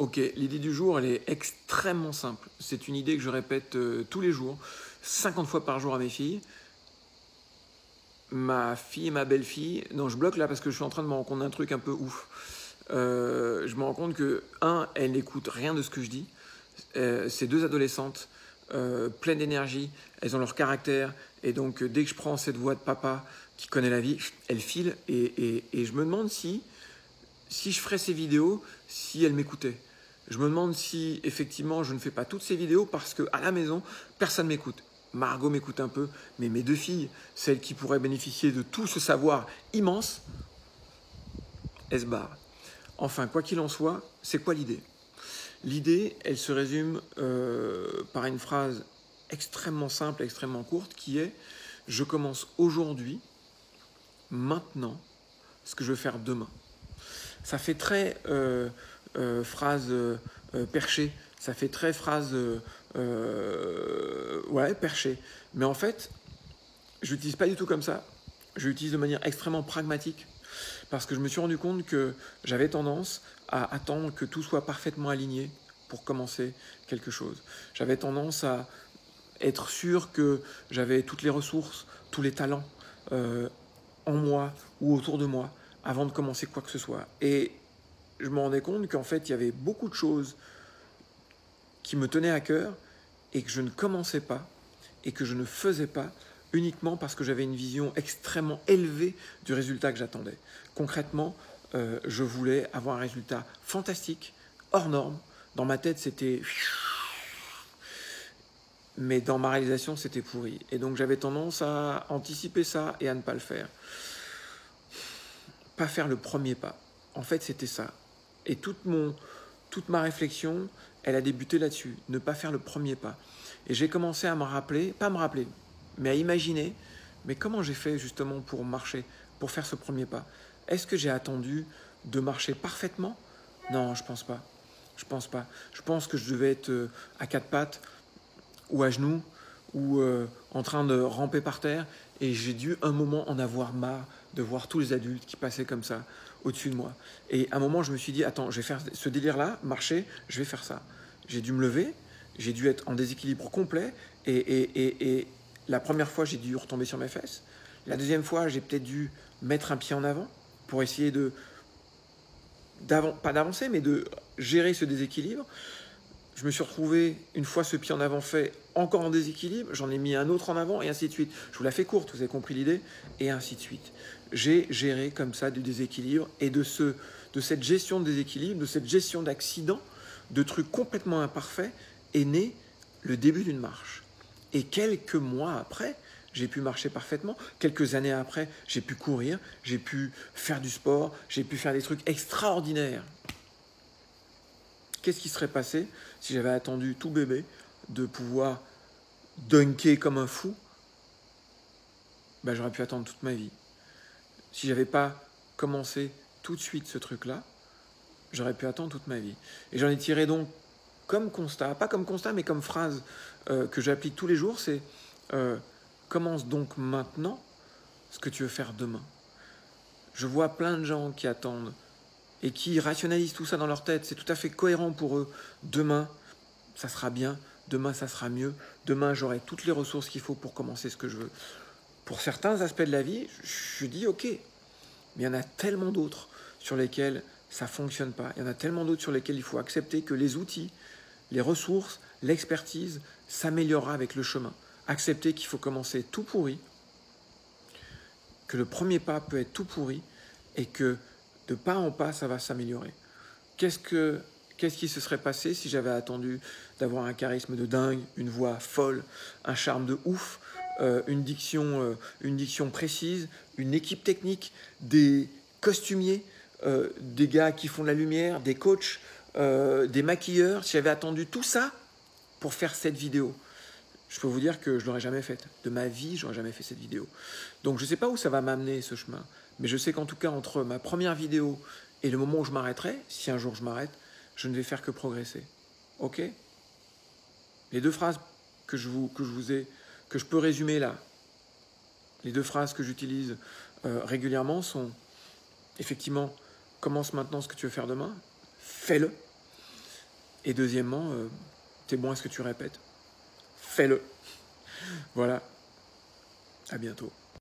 Ok, l'idée du jour, elle est extrêmement simple. C'est une idée que je répète tous les jours, 50 fois par jour à mes filles. Ma fille et ma belle-fille, non, je bloque là parce que je suis en train de me rendre compte d'un truc un peu ouf. Je me rends compte que, elles n'écoutent rien de ce que je dis. Ces deux adolescentes, pleines d'énergie, elles ont leur caractère, et donc dès que je prends cette voix de papa qui connaît la vie, elles filent, et je me demande si je ferais ces vidéos, si elles m'écoutaient. Je me demande si effectivement je ne fais pas toutes ces vidéos parce qu'à la maison, personne ne m'écoute. Margot m'écoute un peu, mais mes deux filles, celles qui pourraient bénéficier de tout ce savoir immense, elles se barrent. Enfin, quoi qu'il en soit, c'est quoi l'idée? L'idée, elle se résume par une phrase extrêmement simple, extrêmement courte, qui est « Je commence aujourd'hui, maintenant, ce que je veux faire demain ». Ça fait très phrase perchée, ça fait très phrase ouais, perchée. Mais en fait, je l'utilise pas du tout comme ça. Je l'utilise de manière extrêmement pragmatique parce que je me suis rendu compte que j'avais tendance à attendre que tout soit parfaitement aligné pour commencer quelque chose. J'avais tendance à être sûr que j'avais toutes les ressources, tous les talents en moi ou autour de moi avant de commencer quoi que ce soit. Et je me rendais compte qu'en fait, il y avait beaucoup de choses qui me tenaient à cœur et que je ne commençais pas et que je ne faisais pas uniquement parce que j'avais une vision extrêmement élevée du résultat que j'attendais. Concrètement, je voulais avoir un résultat fantastique, hors norme. Dans ma tête, c'était... Mais dans ma réalisation, c'était pourri. Et donc, j'avais tendance à anticiper ça et à ne pas le faire. Pas faire le premier pas. En fait, c'était ça. Et toute ma réflexion, elle a débuté là-dessus. Ne pas faire le premier pas. Et j'ai commencé à me rappeler, pas me rappeler, mais à imaginer, mais comment j'ai fait justement pour marcher, pour faire ce premier pas? Est-ce que j'ai attendu de marcher parfaitement? Non, je pense pas. Je pense pas. Je pense que je devais être à quatre pattes ou à genoux ou en train de ramper par terre, et j'ai dû un moment en avoir marre de voir tous les adultes qui passaient comme ça au-dessus de moi. Et à un moment, je me suis dit, attends, je vais faire ce délire-là, marcher, je vais faire ça. J'ai dû me lever, j'ai dû être en déséquilibre complet, et la première fois, j'ai dû retomber sur mes fesses. La deuxième fois, j'ai peut-être dû mettre un pied en avant pour essayer pas d'avancer, mais de gérer ce déséquilibre. Je me suis retrouvé, une fois ce pied en avant fait, encore en déséquilibre, j'en ai mis un autre en avant, et ainsi de suite. Je vous la fais courte, vous avez compris l'idée, et ainsi de suite. J'ai géré comme ça du déséquilibre, et de cette gestion de déséquilibre, de cette gestion d'accident, de trucs complètement imparfaits, est né le début d'une marche. Et quelques mois après, j'ai pu marcher parfaitement. Quelques années après, j'ai pu courir, j'ai pu faire du sport, j'ai pu faire des trucs extraordinaires. Qu'est-ce qui serait passé si j'avais attendu tout bébé de pouvoir dunker comme un fou? Ben, j'aurais pu attendre toute ma vie. Si j'avais pas commencé tout de suite ce truc-là, j'aurais pu attendre toute ma vie. Et j'en ai tiré donc comme constat, pas comme constat, mais comme phrase que j'applique tous les jours, c'est commence donc maintenant ce que tu veux faire demain. Je vois plein de gens qui attendent et qui rationalisent tout ça dans leur tête. C'est tout à fait cohérent pour eux. Demain, ça sera bien. Demain, ça sera mieux. Demain, j'aurai toutes les ressources qu'il faut pour commencer ce que je veux. Pour certains aspects de la vie, je dis ok. Mais il y en a tellement d'autres sur lesquels ça ne fonctionne pas. Il y en a tellement d'autres sur lesquels il faut accepter que les outils, les ressources, l'expertise s'améliorera avec le chemin. Accepter qu'il faut commencer tout pourri, que le premier pas peut être tout pourri, et que de pas en pas, ça va s'améliorer. Qu'est-ce qui se serait passé si j'avais attendu d'avoir un charisme de dingue, une voix folle, un charme de ouf, une diction précise, une équipe technique, des costumiers, des gars qui font de la lumière, des coachs, des maquilleurs? Si j'avais attendu tout ça pour faire cette vidéo, je peux vous dire que je ne l'aurais jamais faite. De ma vie, je n'aurais jamais fait cette vidéo. Donc je ne sais pas où ça va m'amener ce chemin, mais je sais qu'en tout cas, entre ma première vidéo et le moment où je m'arrêterai, si un jour je m'arrête, je ne vais faire que progresser. Ok? Les deux phrases que je peux résumer là, les deux phrases que j'utilise régulièrement sont effectivement, commence maintenant ce que tu veux faire demain, fais-le. Et deuxièmement, t'es bon à ce que tu répètes. Fais-le. Voilà. À bientôt.